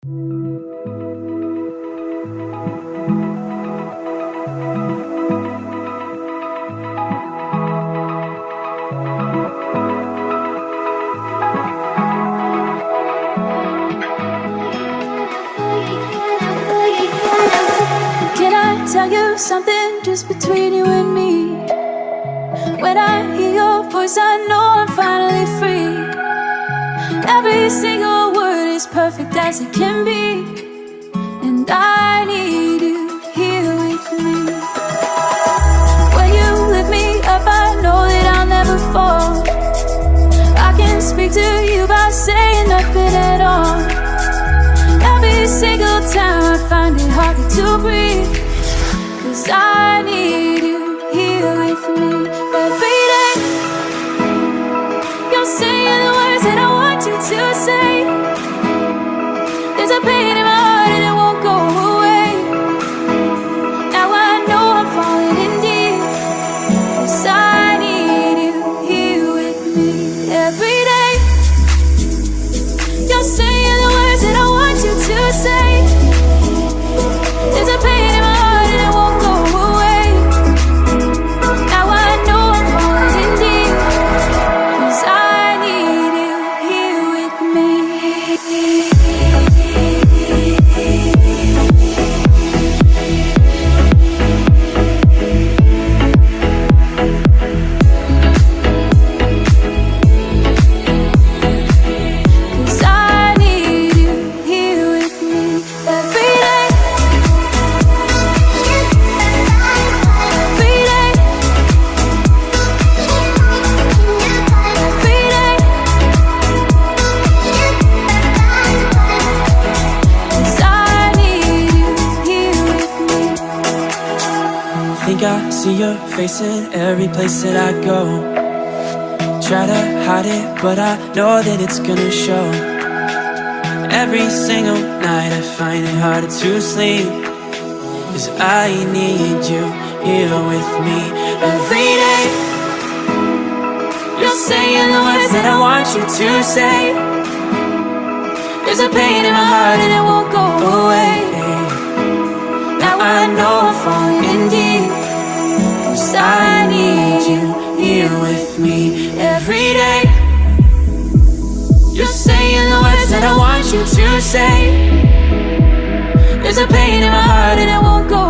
Can I tell you something just between you and me? When I hear your voice, I know I'm finally free. Every single word is perfect as it can be, and I need you here with me. When you lift me up, I know that I'll never fall. I can speak to you by saying nothing at all. Every single time I find it harder to breathe, 'cause I need you here with me. Every day you're saying the words that I want you to say. There's a pain in my heart and it won't go away. Now I know I'm falling in deep, 'cause I need you here with me. Every day you're saying the words that I want you to say. There's a pain in my heart and it won't go away. Now I know I'm falling in deep, 'cause I need you here with me. Think I see your face in every place that I go. Try to hide it, but I know that it's gonna show. Every single night I find it harder to sleep, 'cause I need you here with me. Every day you're saying the words that I want you to say. There's a pain in my heart and it won't go away. Now I know I'm falling deep, 'cause I need you here with me. Every day you're saying the words that I want you to say. There's a pain in my heart and it won't go